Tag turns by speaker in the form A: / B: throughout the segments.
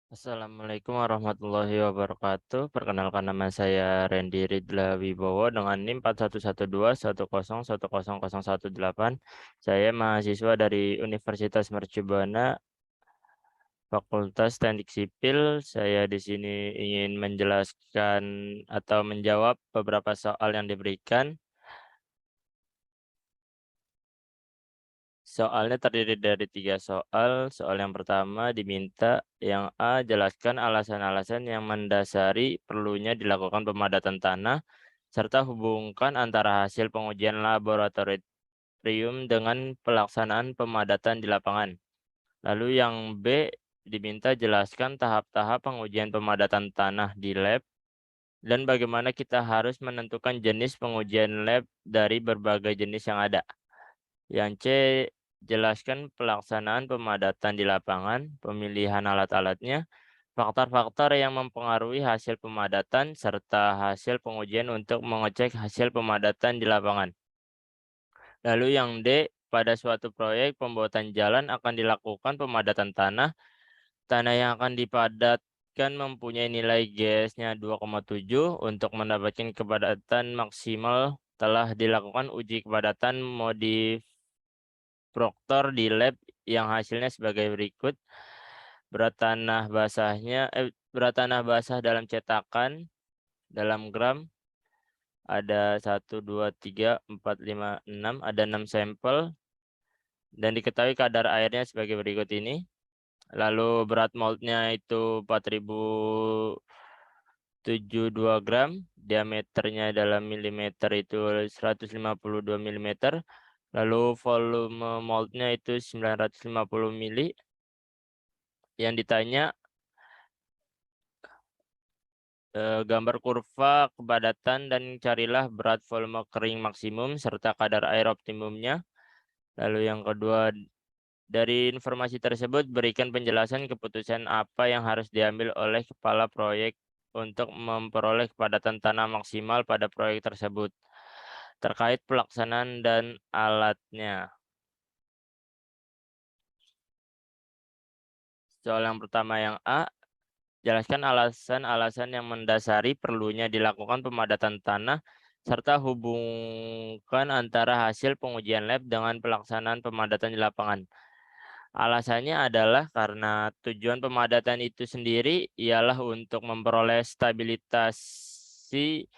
A: Assalamualaikum warahmatullahi wabarakatuh. Perkenalkan nama saya Randy Ridla Wibowo dengan NIM 411210100018. Saya mahasiswa dari Universitas Mercubuana, Fakultas Teknik Sipil. Saya di sini ingin menjelaskan atau menjawab beberapa soal yang diberikan. Soalnya terdiri dari 3 soal. Soal yang pertama diminta yang A, jelaskan alasan-alasan yang mendasari perlunya dilakukan pemadatan tanah, serta hubungkan antara hasil pengujian laboratorium dengan pelaksanaan pemadatan di lapangan. Lalu yang B, diminta jelaskan tahap-tahap pengujian pemadatan tanah di lab dan bagaimana kita harus menentukan jenis pengujian lab dari berbagai jenis yang ada. Yang C, jelaskan pelaksanaan pemadatan di lapangan, pemilihan alat-alatnya, faktor-faktor yang mempengaruhi hasil pemadatan, serta hasil pengujian untuk mengecek hasil pemadatan di lapangan. Lalu yang D, pada suatu proyek pembuatan jalan akan dilakukan pemadatan tanah. Tanah yang akan dipadatkan mempunyai nilai GS-nya 2,7. Untuk mendapatkan kepadatan maksimal telah dilakukan uji kepadatan modif Proktor di lab yang hasilnya sebagai berikut. Berat tanah basah dalam cetakan dalam gram ada 1, 2, 3, 4, 5, 6, ada 6 sampel dan diketahui kadar airnya sebagai berikut ini. Lalu berat moldnya itu 4072 gram, diameternya dalam milimeter itu 152 milimeter. Lalu volume moldnya itu 950 mili. Yang ditanya gambar kurva kepadatan dan carilah berat volume kering maksimum serta kadar air optimumnya. Lalu yang kedua, dari informasi tersebut berikan penjelasan keputusan apa yang harus diambil oleh kepala proyek untuk memperoleh kepadatan tanah maksimal pada proyek tersebut terkait pelaksanaan dan alatnya. Soal yang pertama yang A, jelaskan alasan-alasan yang mendasari perlunya dilakukan pemadatan tanah serta hubungkan antara hasil pengujian lab dengan pelaksanaan pemadatan di lapangan. Alasannya adalah karena tujuan pemadatan itu sendiri ialah untuk memperoleh stabilitasi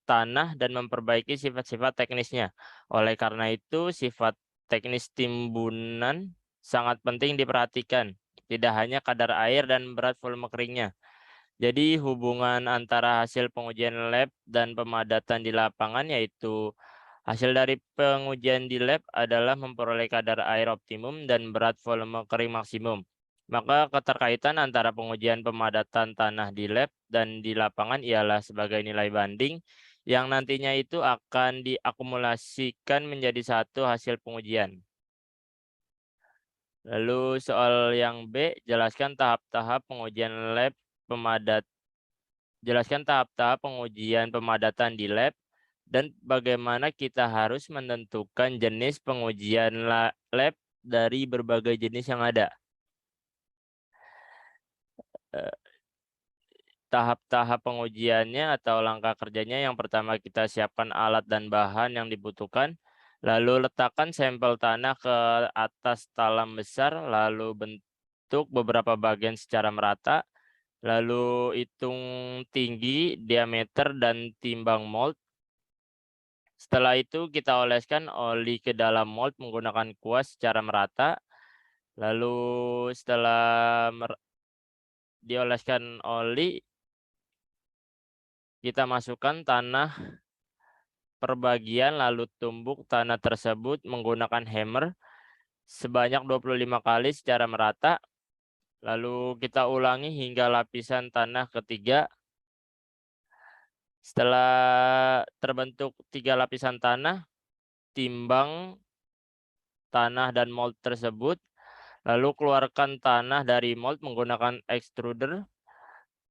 A: tanah dan memperbaiki sifat-sifat teknisnya. Oleh karena itu, sifat teknis timbunan sangat penting diperhatikan, tidak hanya kadar air dan berat volume keringnya. Jadi hubungan antara hasil pengujian lab dan pemadatan di lapangan yaitu hasil dari pengujian di lab adalah memperoleh kadar air optimum dan berat volume kering maksimum. Maka keterkaitan antara pengujian pemadatan tanah di lab dan di lapangan ialah sebagai nilai banding yang nantinya itu akan diakumulasikan menjadi satu hasil pengujian. Lalu soal yang B, jelaskan tahap-tahap pengujian lab pemadat Jelaskan tahap-tahap pengujian pemadatan di lab dan bagaimana kita harus menentukan jenis pengujian lab dari berbagai jenis yang ada. Eh, Tahap-tahap pengujiannya atau langkah kerjanya, yang pertama kita siapkan alat dan bahan yang dibutuhkan, lalu letakkan sampel tanah ke atas talam besar, lalu bentuk beberapa bagian secara merata, lalu hitung tinggi, diameter, dan timbang mold. Setelah itu kita oleskan oli ke dalam mold menggunakan kuas secara merata. Lalu setelah dioleskan oli, kita masukkan tanah per bagian lalu tumbuk tanah tersebut menggunakan hammer sebanyak 25 kali secara merata. Lalu kita ulangi hingga lapisan tanah ketiga. Setelah terbentuk 3 lapisan tanah, timbang tanah dan mold tersebut. Lalu keluarkan tanah dari mold menggunakan extruder.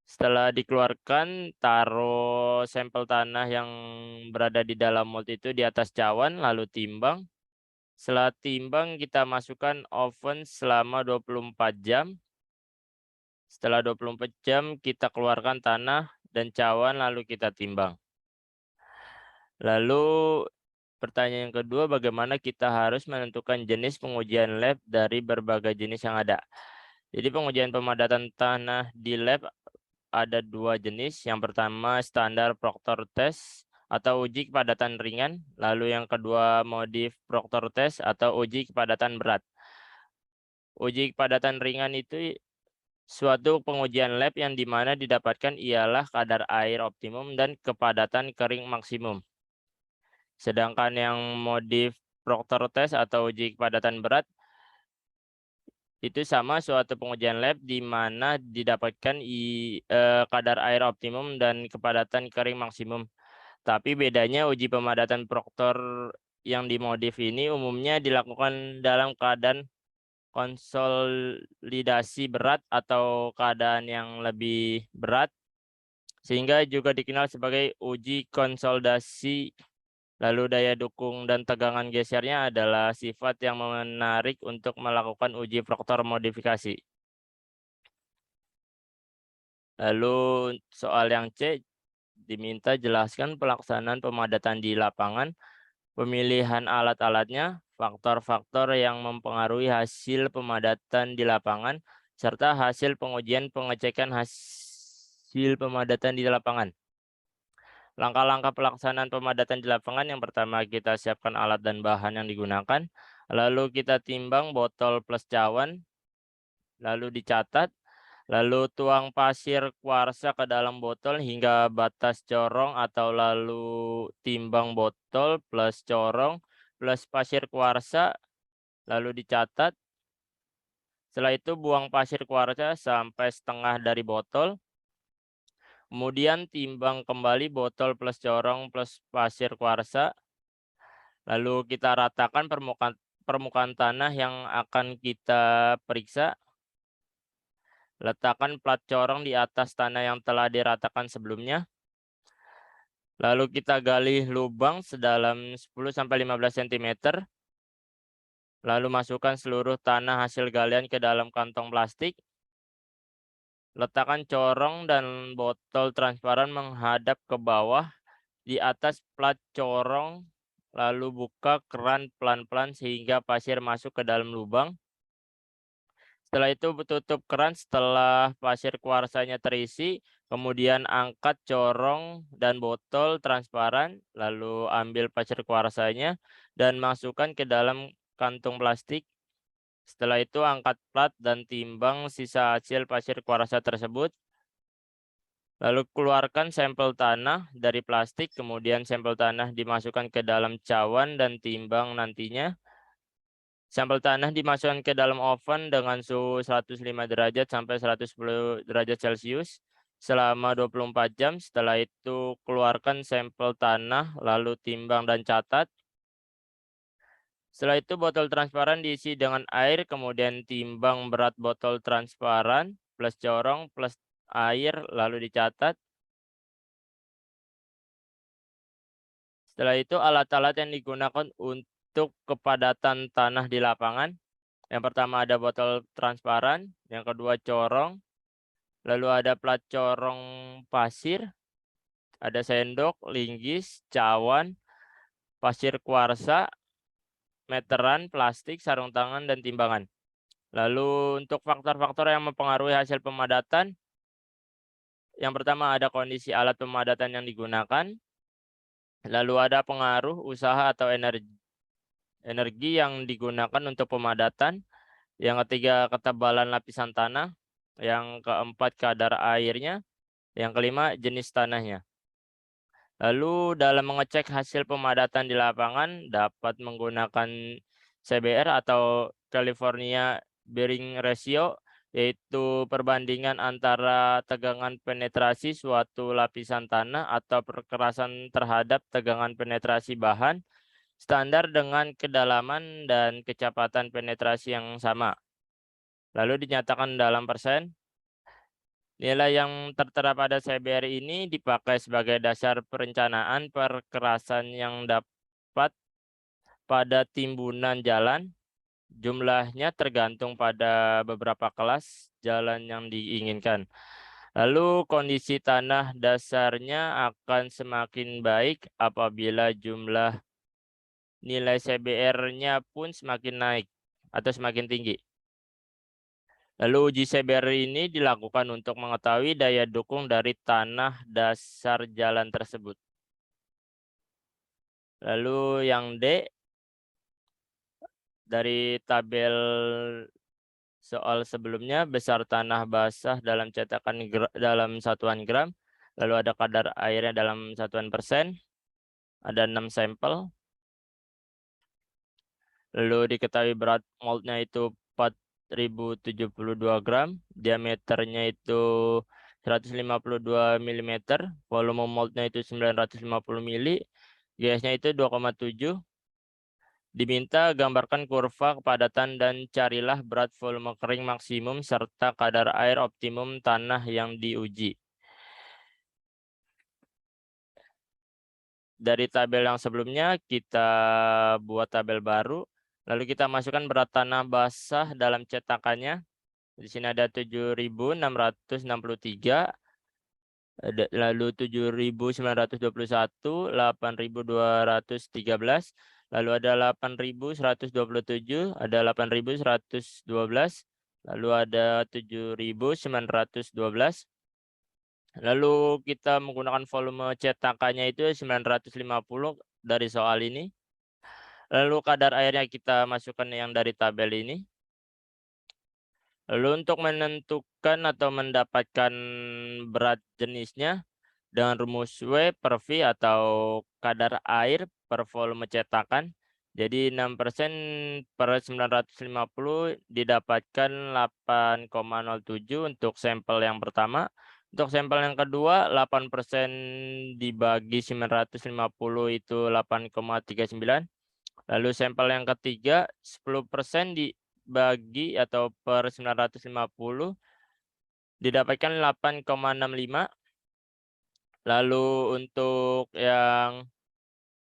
A: Setelah dikeluarkan, taruh sampel tanah yang berada di dalam mold itu di atas cawan, lalu timbang. Setelah timbang, kita masukkan oven selama 24 jam. Setelah 24 jam kita keluarkan tanah dan cawan lalu kita timbang. Lalu pertanyaan yang kedua, bagaimana kita harus menentukan jenis pengujian lab dari berbagai jenis yang ada? Jadi pengujian pemadatan tanah di lab ada dua jenis. Yang pertama standar Proctor test atau uji kepadatan ringan. Lalu yang kedua modif Proctor test atau uji kepadatan berat. Uji kepadatan ringan itu suatu pengujian lab yang dimana didapatkan ialah kadar air optimum dan kepadatan kering maksimum. Sedangkan yang modif Proctor test atau uji kepadatan berat itu sama suatu pengujian lab di mana didapatkan kadar air optimum dan kepadatan kering maksimum. Tapi bedanya uji pemadatan Proctor yang dimodif ini umumnya dilakukan dalam keadaan konsolidasi berat atau keadaan yang lebih berat, sehingga juga dikenal sebagai uji konsolidasi. Lalu daya dukung dan tegangan gesernya adalah sifat yang menarik untuk melakukan uji Proctor modifikasi. Lalu soal yang C, diminta jelaskan pelaksanaan pemadatan di lapangan, pemilihan alat-alatnya, faktor-faktor yang mempengaruhi hasil pemadatan di lapangan, serta hasil pengujian pengecekan hasil pemadatan di lapangan. Langkah-langkah pelaksanaan pemadatan di lapangan, yang pertama kita siapkan alat dan bahan yang digunakan, lalu kita timbang botol plus cawan, lalu dicatat, lalu tuang pasir kuarsa ke dalam botol hingga batas corong atau lalu timbang botol plus corong plus pasir kuarsa, lalu dicatat. Setelah itu buang pasir kuarsa sampai setengah dari botol. Kemudian timbang kembali botol plus corong plus pasir kuarsa. Lalu kita ratakan permukaan tanah yang akan kita periksa. Letakkan plat corong di atas tanah yang telah diratakan sebelumnya. Lalu kita gali lubang sedalam 10-15 cm. Lalu masukkan seluruh tanah hasil galian ke dalam kantong plastik. Letakkan corong dan botol transparan menghadap ke bawah di atas plat corong. Lalu buka keran pelan-pelan sehingga pasir masuk ke dalam lubang. Setelah itu tutup keran setelah pasir kuarsanya terisi. Kemudian angkat corong dan botol transparan. Lalu ambil pasir kuarsanya dan masukkan ke dalam kantung plastik. Setelah itu angkat plat dan timbang sisa hasil pasir kuarsa tersebut. Lalu keluarkan sampel tanah dari plastik, kemudian sampel tanah dimasukkan ke dalam cawan dan timbang nantinya. Sampel tanah dimasukkan ke dalam oven dengan suhu 105 derajat sampai 110 derajat Celcius selama 24 jam. Setelah itu keluarkan sampel tanah, lalu timbang dan catat. Setelah itu botol transparan diisi dengan air, kemudian timbang berat botol transparan plus corong plus air, lalu dicatat. Setelah itu alat-alat yang digunakan untuk kepadatan tanah di lapangan. Yang pertama ada botol transparan, yang kedua corong, lalu ada plat corong pasir, ada sendok, linggis, cawan, pasir kuarsa, meteran, plastik, sarung tangan, dan timbangan. Lalu untuk faktor-faktor yang mempengaruhi hasil pemadatan, yang pertama ada kondisi alat pemadatan yang digunakan, lalu ada pengaruh usaha atau energi yang digunakan untuk pemadatan, yang ketiga ketebalan lapisan tanah, yang keempat kadar airnya, yang kelima jenis tanahnya. Lalu dalam mengecek hasil pemadatan di lapangan dapat menggunakan CBR atau California Bearing Ratio, yaitu perbandingan antara tegangan penetrasi suatu lapisan tanah atau perkerasan terhadap tegangan penetrasi bahan standar dengan kedalaman dan kecepatan penetrasi yang sama. Lalu dinyatakan dalam persen. Nilai yang tertera pada CBR ini dipakai sebagai dasar perencanaan perkerasan yang dapat pada timbunan jalan, Jumlahnya tergantung pada beberapa kelas jalan yang diinginkan. Lalu kondisi tanah dasarnya akan semakin baik apabila jumlah nilai CBR-nya pun semakin naik atau semakin tinggi. Lalu uji CBR ini dilakukan untuk mengetahui daya dukung dari tanah dasar jalan tersebut. Lalu yang D, dari tabel soal sebelumnya, besar tanah basah dalam cetakan dalam satuan gram, lalu ada kadar airnya dalam satuan persen, ada 6 sampel, lalu diketahui berat moldnya itu 4072 gram, diameternya itu 152 mm, volume moldnya itu 950 mili, GS-nya itu 2,7. Diminta gambarkan kurva kepadatan dan carilah berat volume kering maksimum serta kadar air optimum tanah yang diuji. Dari tabel yang sebelumnya kita buat tabel baru, lalu kita masukkan berat tanah basah dalam cetakannya. Di sini ada 7.663, lalu 7.921, 8.213, lalu ada 8.127, ada 8.112, lalu ada 7.912. Lalu kita menggunakan volume cetakannya itu 950 dari soal ini. Lalu kadar airnya kita masukkan yang dari tabel ini. Lalu untuk menentukan atau mendapatkan berat jenisnya dengan rumus W per V atau kadar air per volume cetakan. Jadi 6% per 950 didapatkan 8,07 untuk sampel yang pertama. Untuk sampel yang kedua 8% dibagi 950 itu 8,39. Lalu sampel yang ketiga 10% dibagi atau per 950 didapatkan 8,65. Lalu untuk yang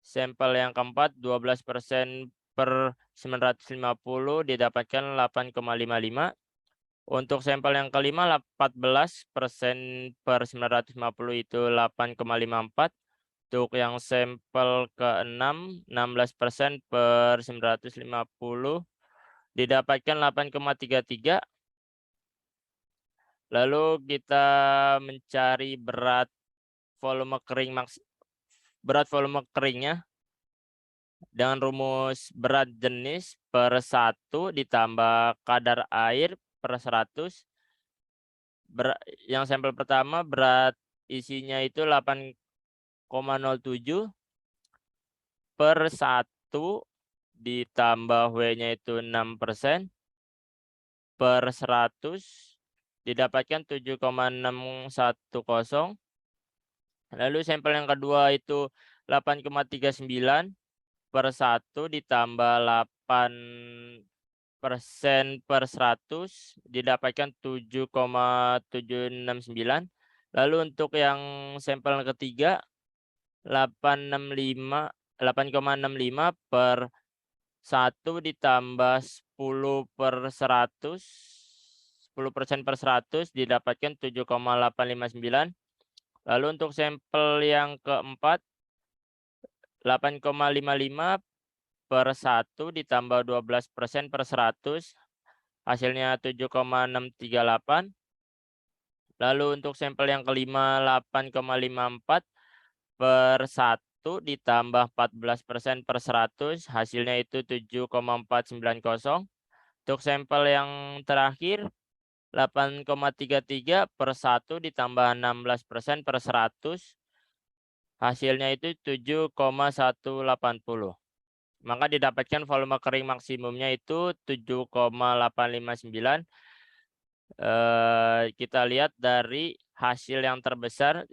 A: sampel yang keempat 12% per 950 didapatkan 8,55. Untuk sampel yang kelima 14% per 950 itu 8,54. Untuk yang sampel keenam 16% per 950 didapatkan 8,33. Lalu kita mencari berat volume keringnya dengan rumus berat jenis per 1 ditambah kadar air per 100. Yang sampel pertama berat isinya itu 8,07 per 1 ditambah W-nya itu 6% per 100 didapatkan 7,610. Lalu sampel yang kedua itu 8,39 per 1 ditambah 8% per 100 didapatkan 7,769. Lalu untuk yang sampel ketiga 8,65 per 1 ditambah 10% per 100 didapatkan 7,859. Lalu untuk sampel yang keempat 8,55 per 1 ditambah 12% per 100 hasilnya 7,638. Lalu untuk sampel yang kelima 8,54 per 1 ditambah 14% per 100 hasilnya itu 7,490. Untuk sampel yang terakhir 8,33 per 1 ditambah 16% per 100 hasilnya itu 7,180. Maka didapatkan volume kering maksimumnya itu 7,859. Kita lihat dari hasil yang terbesar,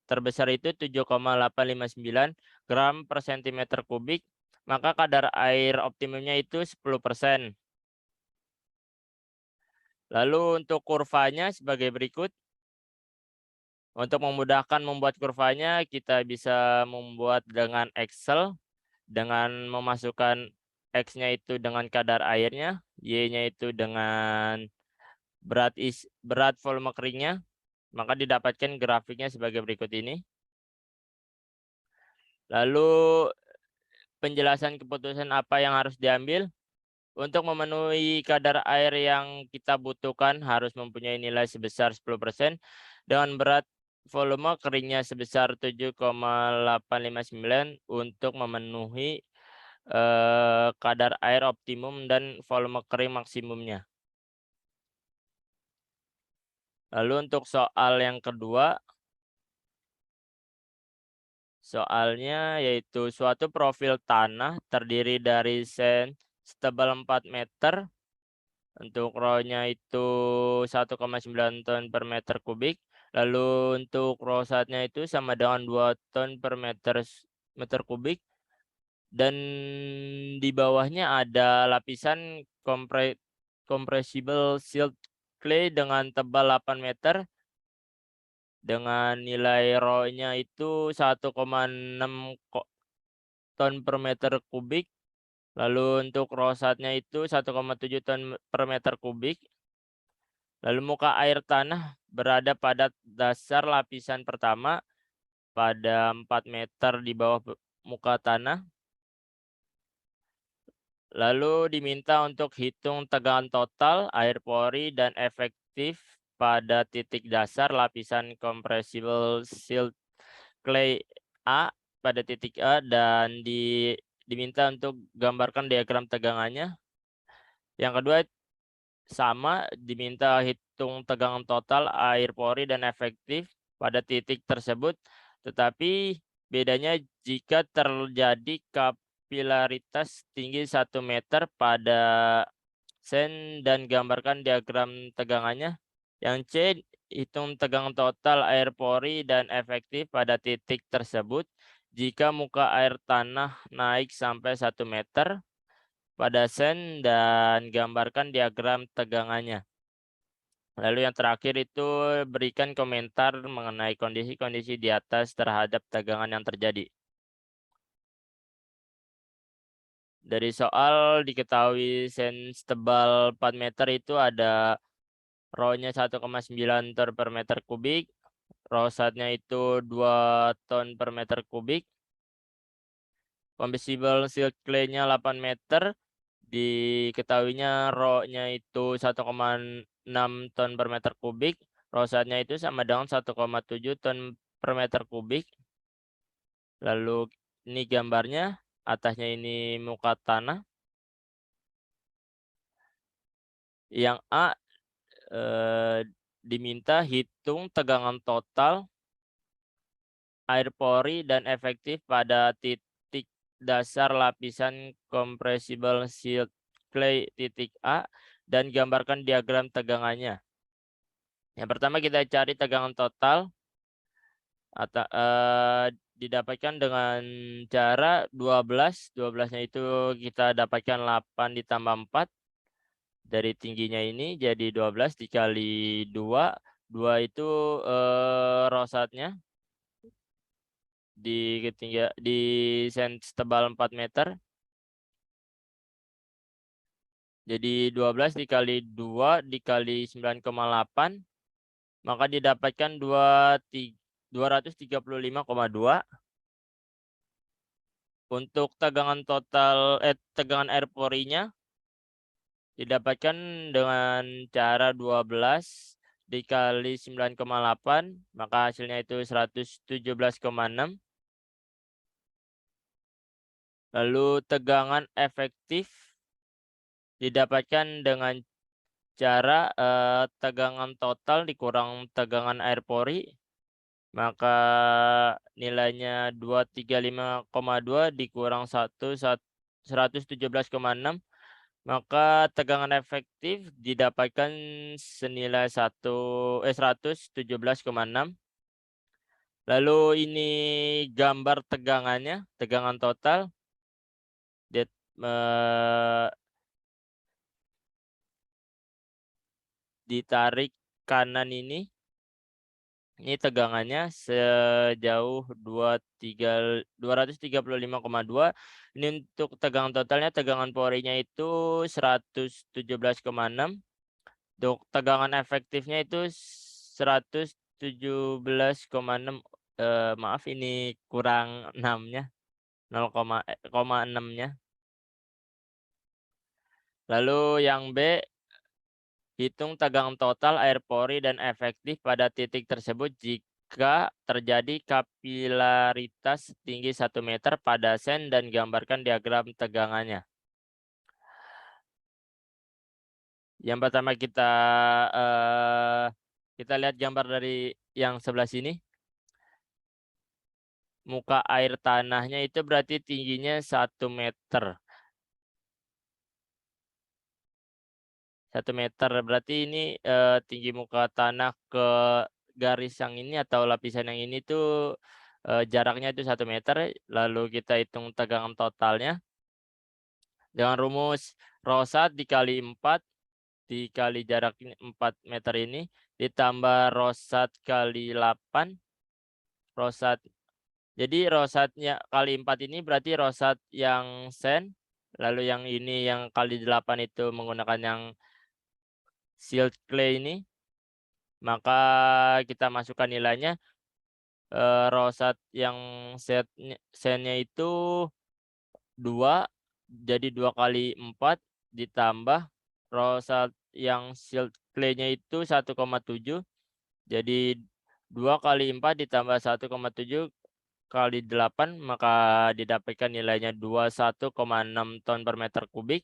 A: terbesar itu 7,859 gram per sentimeter kubik, maka kadar air optimumnya itu 10%. Lalu untuk kurvanya sebagai berikut. Untuk memudahkan membuat kurvanya, kita bisa membuat dengan Excel dengan memasukkan X-nya itu dengan kadar airnya, Y-nya itu dengan berat volume keringnya, maka didapatkan grafiknya sebagai berikut ini. Lalu penjelasan keputusan apa yang harus diambil. Untuk memenuhi kadar air yang kita butuhkan harus mempunyai nilai sebesar 10% dengan berat volume keringnya sebesar 7,859 untuk memenuhi kadar air optimum dan volume kering maksimumnya. Lalu untuk soal yang kedua, soalnya yaitu suatu profil tanah terdiri dari sand setebal 4 meter. Untuk rho-nya itu 1,9 ton per meter kubik. Lalu untuk rosatnya itu sama dengan 2 ton per meter kubik. Dan di bawahnya ada lapisan compressible silt clay dengan tebal 8 meter. Dengan nilai rho-nya itu 1,6 ton per meter kubik. Lalu untuk rosatnya itu 1,7 ton per meter kubik. Lalu muka air tanah berada pada dasar lapisan pertama pada 4 meter di bawah muka tanah. Lalu diminta untuk hitung tegangan total, air pori, dan efektif pada titik dasar lapisan compressible silt clay A pada titik A dan diminta untuk gambarkan diagram tegangannya. Yang kedua sama, diminta hitung tegangan total, air pori, dan efektif pada titik tersebut. Tetapi bedanya jika terjadi kapilaritas tinggi 1 meter pada sen dan gambarkan diagram tegangannya. Yang C, hitung tegangan total, air pori, dan efektif pada titik tersebut jika muka air tanah naik sampai 1 meter pada sen dan gambarkan diagram tegangannya. Lalu yang terakhir itu berikan komentar mengenai kondisi-kondisi di atas terhadap tegangan yang terjadi. Dari soal diketahui sen setebal 4 meter itu ada rho-nya 1,9 ton per meter kubik, rosatnya itu 2 ton per meter kubik, compressible silt clay-nya 8 meter, diketahuinya rho-nya itu 1,6 ton per meter kubik, rosatnya itu sama dengan 1,7 ton per meter kubik. Lalu ini gambarnya, atasnya ini muka tanah. Yang A diminta hitung tegangan total, air pori, dan efektif pada titik dasar lapisan compressible silt clay titik A dan gambarkan diagram tegangannya. Yang pertama kita cari tegangan total didapatkan dengan cara 12. 12-nya itu kita dapatkan 8 ditambah 4 dari tingginya ini jadi 12 dikali 2. 2 itu rosatnya di sen setebal 4 meter. Jadi 12 dikali 2 dikali 9,8 maka didapatkan 235,2. Untuk tegangan total tegangan air porinya didapatkan dengan cara 12 dikali 9,8 maka hasilnya itu 117,6. Lalu tegangan efektif didapatkan dengan cara tegangan total dikurang tegangan air pori, maka nilainya 235,2 dikurang 117,6, maka tegangan efektif didapatkan senilai 117,6. Lalu ini gambar tegangannya, tegangan total. Ditarik kanan ini Ini tegangannya sejauh 235,2. Ini untuk tegangan totalnya, tegangan porinya itu 117,6. Untuk tegangan efektifnya itu 117,6. Maaf ini kurang 6-nya, 0,6-nya. Lalu yang B, hitung tegangan total air pori dan efektif pada titik tersebut jika terjadi kapilaritas setinggi 1 meter pada sen dan gambarkan diagram tegangannya. Yang pertama kita lihat gambar dari yang sebelah sini. Muka air tanahnya itu berarti tingginya 1 meter. 1 meter berarti ini tinggi muka tanah ke garis yang ini atau lapisan yang ini tuh jaraknya itu 1 meter. Lalu kita hitung tegangan totalnya dengan rumus ρ1 dikali 4 dikali jarak 4 meter ini ditambah ρ1 kali 8 ρ1. Jadi ρ1-nya kali 4 ini berarti ρ1 yang sen, lalu yang ini yang kali 8 itu menggunakan yang silt clay ini. Maka kita masukkan nilainya, ρ1 yang sennya itu 2, jadi 2 kali 4 ditambah ρ1 yang silt clay-nya itu 1,7, jadi 2 kali 4 ditambah 1,7 kali 8, maka didapatkan nilainya 21,6 ton per meter kubik.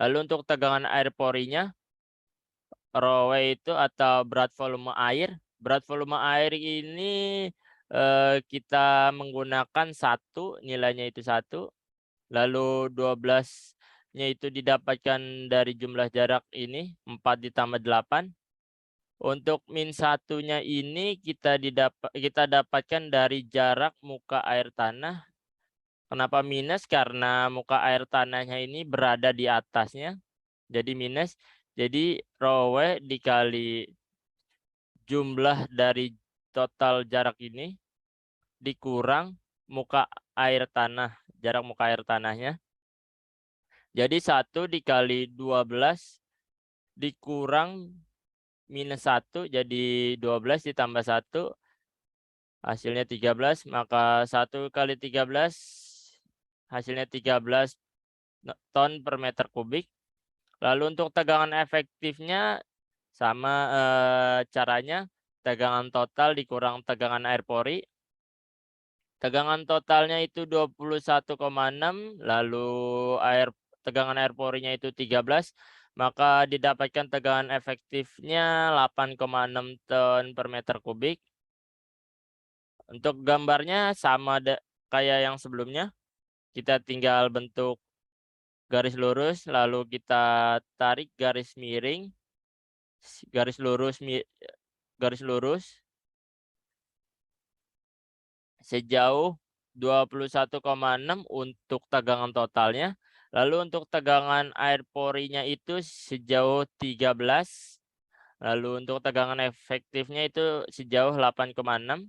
A: Lalu untuk tegangan air porinya, Rho itu atau berat volume air. Berat volume air ini kita menggunakan 1, nilainya itu 1. Lalu 12-nya itu didapatkan dari jumlah jarak ini 4 ditambah 8. Untuk min 1-nya ini kita dapatkan dari jarak muka air tanah. Kenapa minus? Karena muka air tanahnya ini berada di atasnya. Jadi minus. Jadi rho W dikali jumlah dari total jarak ini dikurang muka air tanah, jarak muka air tanahnya. Jadi 1 dikali 12 dikurang minus 1, jadi 12 ditambah 1 hasilnya 13, maka 1 kali 13 hasilnya 13 ton per meter kubik. Lalu untuk tegangan efektifnya sama caranya, tegangan total dikurang tegangan air pori. Tegangan totalnya itu 21,6, lalu tegangan air porinya itu 13, maka didapatkan tegangan efektifnya 8,6 ton per meter kubik. Untuk gambarnya sama kayak yang sebelumnya, kita tinggal bentuk garis lurus, lalu kita tarik garis miring, garis lurus sejauh 21,6 untuk tegangan totalnya. Lalu untuk tegangan air porinya itu sejauh 13. Lalu untuk tegangan efektifnya itu sejauh 8,6.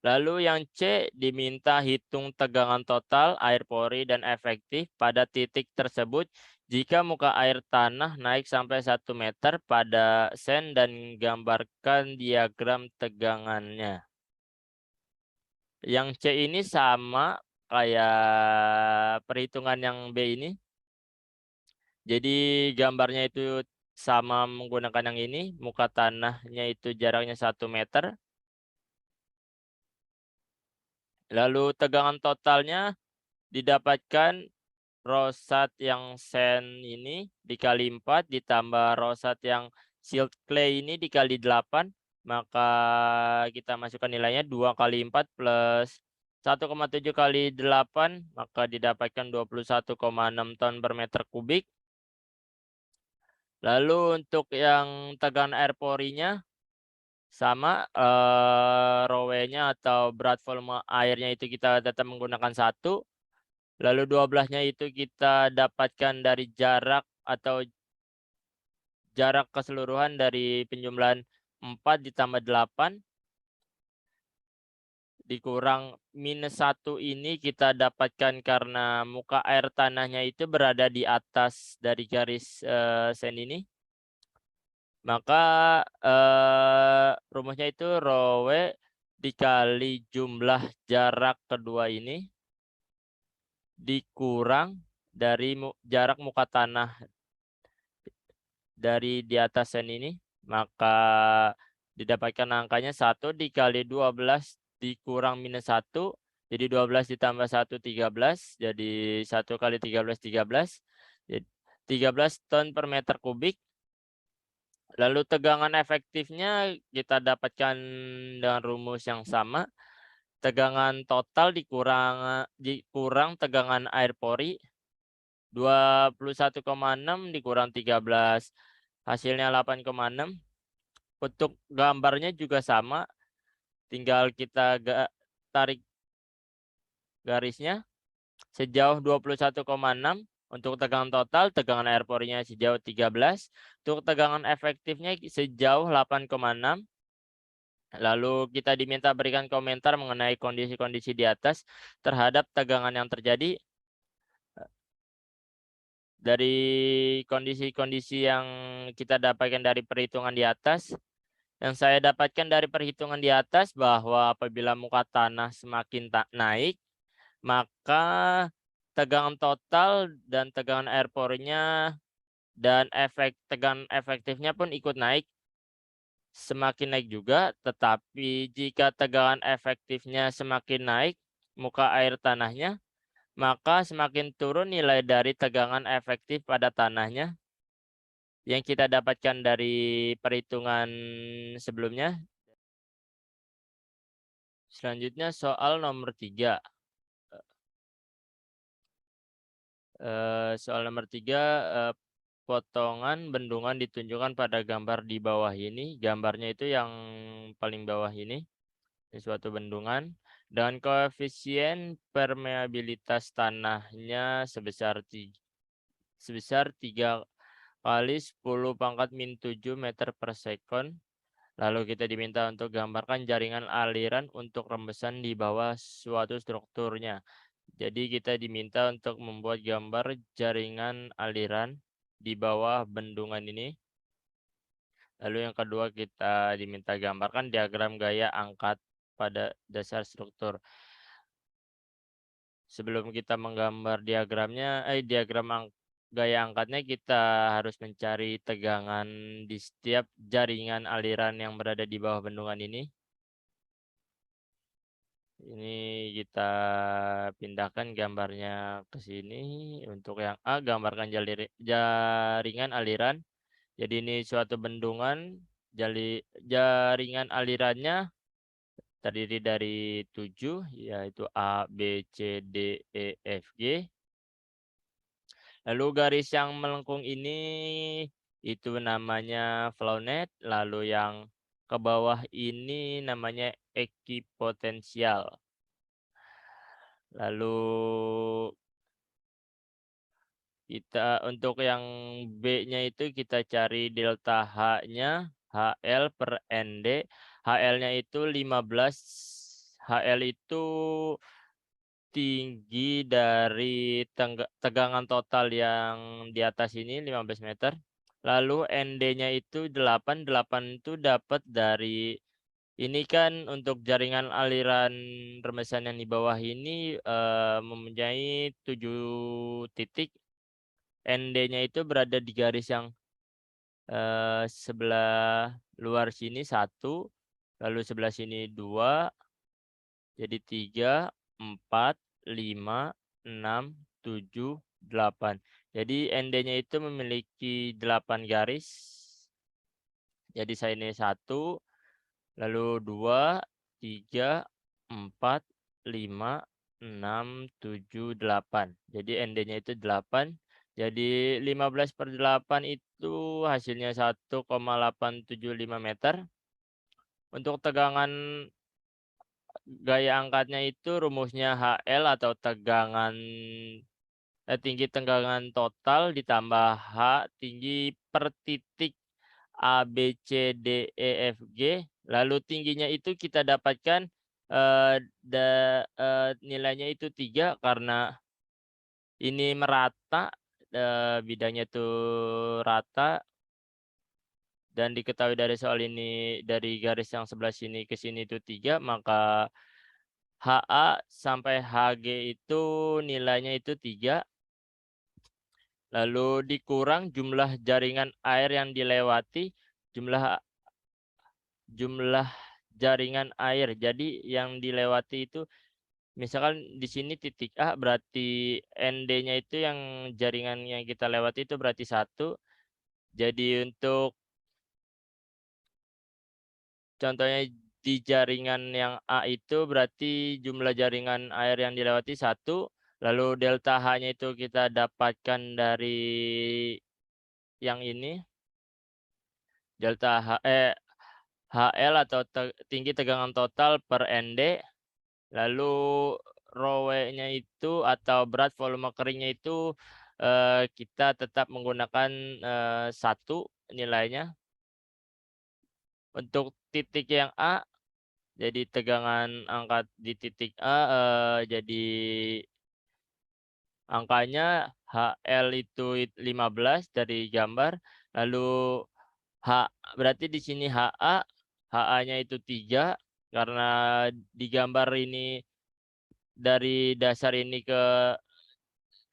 A: Lalu yang C, diminta hitung tegangan total air pori dan efektif pada titik tersebut jika muka air tanah naik sampai 1 meter pada sen dan gambarkan diagram tegangannya. Yang C ini sama kayak perhitungan yang B ini. Jadi gambarnya itu sama menggunakan yang ini, muka tanahnya itu jaraknya 1 meter. Lalu tegangan totalnya didapatkan ρ1 yang sen ini dikali 4 ditambah ρ1 yang silt clay ini dikali 8, maka kita masukkan nilainya 2 kali 4 plus 1,7 kali 8, maka didapatkan 21,6 ton per meter kubik. Lalu untuk yang tegangan air porinya sama, rho W-nya atau berat volume airnya itu kita tetap menggunakan 1. Lalu 12-nya itu kita dapatkan dari jarak atau jarak keseluruhan dari penjumlahan 4 ditambah 8 dikurang -1 ini kita dapatkan karena muka air tanahnya itu berada di atas dari garis, sen ini. Maka, rumusnya itu rho W dikali jumlah jarak kedua ini, dikurang dari jarak muka tanah dari di atas sen ini, maka didapatkan angkanya 1 dikali 12 dikurang -1, jadi 12 ditambah 1, 13, jadi 1 kali 13, 13, 13 ton per meter kubik. Lalu tegangan efektifnya kita dapatkan dengan rumus yang sama, tegangan total dikurang tegangan air pori, 21,6 dikurang 13, hasilnya 8,6. Untuk gambarnya juga sama, tinggal kita tarik garisnya sejauh 21,6 untuk tegangan total, tegangan air porinya sejauh 13, untuk tegangan efektifnya sejauh 8,6. Lalu kita diminta berikan komentar mengenai kondisi-kondisi di atas terhadap tegangan yang terjadi. Dari kondisi-kondisi yang kita dapatkan dari perhitungan di atas, yang saya dapatkan dari perhitungan di atas bahwa apabila muka tanah semakin naik, maka tegangan total dan tegangan air porinya dan tegangan efektifnya pun ikut naik, semakin naik juga. Tetapi jika tegangan efektifnya semakin naik, muka air tanahnya, maka semakin turun nilai dari tegangan efektif pada tanahnya yang kita dapatkan dari perhitungan sebelumnya. Selanjutnya soal nomor 3. Soal nomor 3, potongan bendungan ditunjukkan pada gambar di bawah ini. Gambarnya itu yang paling bawah ini suatu bendungan dengan koefisien permeabilitas tanahnya sebesar 3 kali 10⁻⁷ meter per sekon. Lalu kita diminta untuk gambarkan jaringan aliran untuk rembesan di bawah suatu strukturnya. Jadi kita diminta untuk membuat gambar jaringan aliran di bawah bendungan ini. Lalu yang kedua kita diminta gambarkan diagram gaya angkat pada dasar struktur. Sebelum kita menggambar diagram gaya angkatnya, kita harus mencari tegangan di setiap jaringan aliran yang berada di bawah bendungan ini. Ini kita pindahkan gambarnya ke sini. Untuk yang A, gambarkan jaringan aliran. Jadi ini suatu bendungan, jaringan alirannya terdiri dari 7, yaitu A, B, C, D, E, F, G. Lalu garis yang melengkung ini itu namanya flownet, lalu yang ke bawah ini namanya ekipotensial. Lalu kita untuk yang B-nya itu kita cari delta H-nya, HL per ND. HL-nya itu 15. HL itu tinggi dari tegangan total yang di atas ini 15 meter. Lalu ND-nya itu 8. 8 itu dapat dari ini kan untuk jaringan aliran rembesan yang di bawah ini mempunyai 7 titik. ND-nya itu berada di garis yang sebelah luar sini 1, lalu sebelah sini 2, jadi 3, 4, 5, 6, 7, 8. Jadi ND-nya itu memiliki 8 garis. Jadi saya ini 1, lalu 2, 3, 4, 5, 6, 7, 8. Jadi ND-nya itu 8. Jadi 15/8 itu hasilnya 1,875 meter. Untuk tegangan gaya angkatnya itu rumusnya HL atau tinggi tegangan total ditambah H tinggi per titik A, B, C, D, E, F, G, lalu tingginya itu kita dapatkan, nilainya itu 3 karena ini merata, bidangnya itu rata dan diketahui dari soal ini dari garis yang sebelah sini ke sini itu 3 maka HA sampai HG itu nilainya itu 3 lalu dikurang jumlah jaringan air yang dilewati, jumlah jumlah jaringan air. Jadi yang dilewati itu misalkan di sini titik A berarti ND-nya itu yang jaringan yang kita lewati itu berarti 1. Jadi untuk contohnya di jaringan yang A itu berarti jumlah jaringan air yang dilewati 1, lalu delta H-nya itu kita dapatkan dari yang ini, delta HL atau tinggi tegangan total per ND, lalu rho W-nya itu atau berat volume keringnya itu, kita tetap menggunakan, 1 nilainya. Untuk titik yang A jadi tegangan angkat di titik A, jadi angkanya HL itu 15 dari gambar, lalu H berarti di sini HA-nya itu 3 karena di gambar ini dari dasar ini ke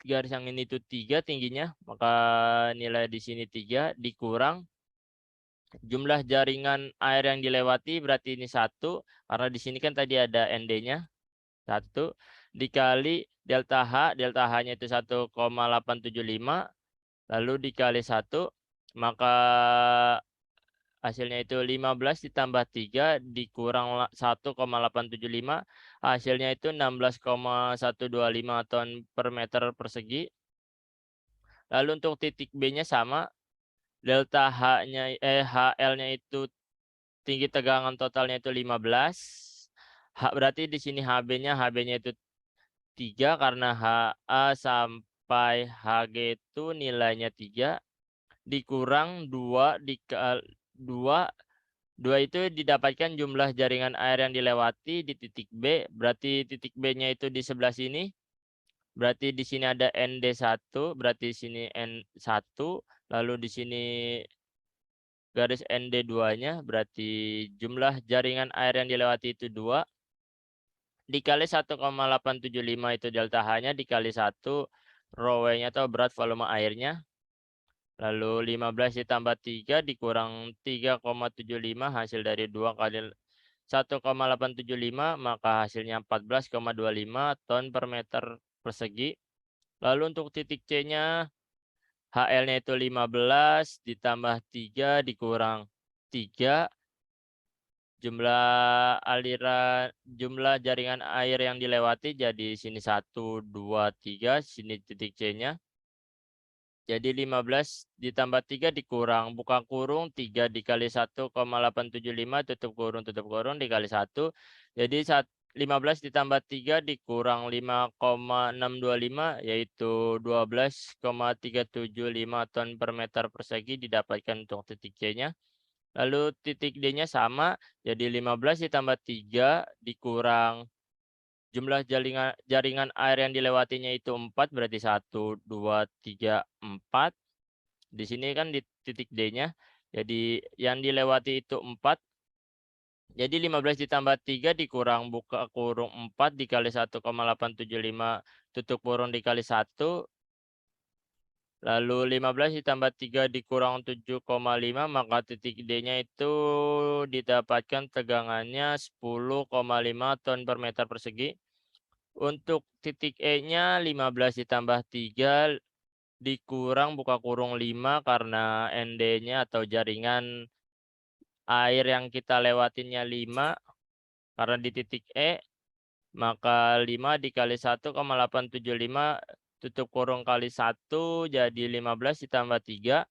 A: garis yang ini tuh 3 tingginya, maka nilai di sini 3 dikurang jumlah jaringan air yang dilewati berarti ini 1 karena di sini kan tadi ada ND-nya. 1 dikali delta H-nya itu 1,875 lalu dikali 1 maka hasilnya itu 15 ditambah 3 dikurang 1,875 hasilnya itu 16,125 ton per meter persegi. Lalu untuk titik B-nya sama, HL-nya itu tinggi tegangan totalnya itu 15. Berarti di sini HB-nya itu 3 karena HA sampai HG itu nilainya 3 dikurang 2 2 itu didapatkan jumlah jaringan air yang dilewati di titik B, berarti titik B-nya itu di sebelah sini, berarti di sini ada ND1, berarti di sini N1, lalu di sini garis ND2-nya, berarti jumlah jaringan air yang dilewati itu 2 dikali 1,875 itu delta H-nya dikali 1 rho W-nya atau berat volume airnya. Lalu 15 ditambah 3 dikurang 3,75 hasil dari 2 kali 1,875 maka hasilnya 14,25 ton per meter persegi. Lalu untuk titik C-nya HL-nya itu 15 ditambah 3 dikurang 3 jumlah jaringan air yang dilewati jadi sini 1, 2, 3, sini titik C-nya. Jadi 15 ditambah 3 dikurang buka kurung 3 dikali 1,875 tutup kurung dikali 1. Jadi 15 ditambah 3 dikurang 5,625 yaitu 12,375 ton per meter persegi didapatkan untuk titik C-nya. Lalu titik D-nya sama, jadi 15 ditambah 3 dikurang jumlah jaringan air yang dilewatinya itu 4, berarti 1, 2, 3, 4. Di sini kan di titik D-nya, jadi yang dilewati itu 4. Jadi 15 ditambah 3 dikurang buka kurung 4 dikali 1,875 tutup kurung dikali 1. Lalu 15 ditambah 3 dikurang 7,5 maka titik D-nya itu didapatkan tegangannya 10,5 ton per meter persegi. Untuk titik E-nya 15 ditambah 3 dikurang buka kurung 5 karena ND-nya atau jaringan air yang kita lewatinnya 5 karena di titik E maka 5 dikali 1,875 tutup kurung kali 1 jadi 15 ditambah 3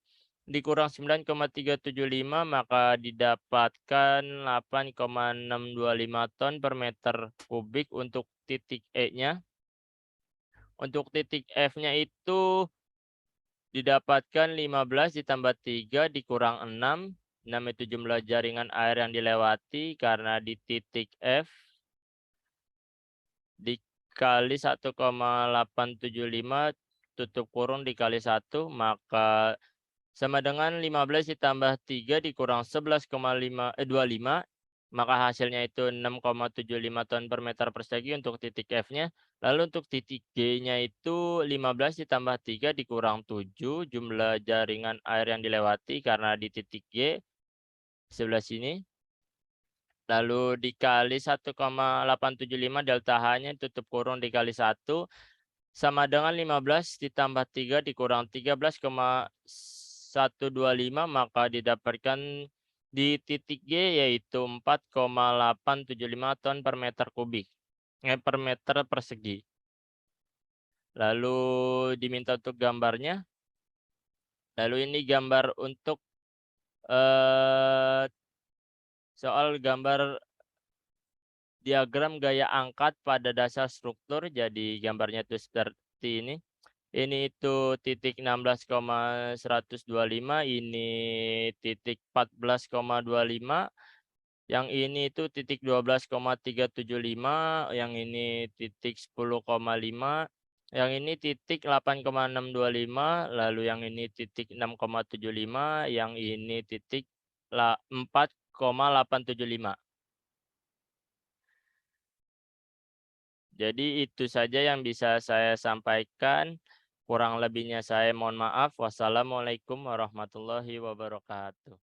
A: dikurang 9,375 maka didapatkan 8,625 ton per meter kubik untuk titik E-nya. Untuk titik F-nya itu didapatkan 15 ditambah 3 dikurang 6 6 itu jumlah jaringan air yang dilewati karena di titik F dikali 1,875 tutup kurung dikali 1 maka sama dengan 15 ditambah 3 dikurang 25, maka hasilnya itu 6,75 ton per meter persegi untuk titik F-nya. Lalu untuk titik G-nya itu 15 ditambah 3 dikurang 7 jumlah jaringan air yang dilewati karena di titik G sebelah sini. Lalu dikali 1,875 delta H-nya tutup kurung dikali 1 sama dengan 15 ditambah 3 dikurang 13,125 maka didapatkan di titik G yaitu 4,875 ton per meter kubik, per meter persegi. Lalu diminta untuk gambarnya. Lalu ini gambar untuk soal gambar diagram gaya angkat pada dasar struktur. Jadi gambarnya itu seperti ini. Ini itu titik 16,125, ini titik 14,25, yang ini itu titik 12,375, yang ini titik 10,5, yang ini titik 8,625, lalu yang ini titik 6,75, yang ini titik 4,875. Jadi itu saja yang bisa saya sampaikan. Kurang lebihnya saya mohon maaf. Wassalamualaikum warahmatullahi wabarakatuh.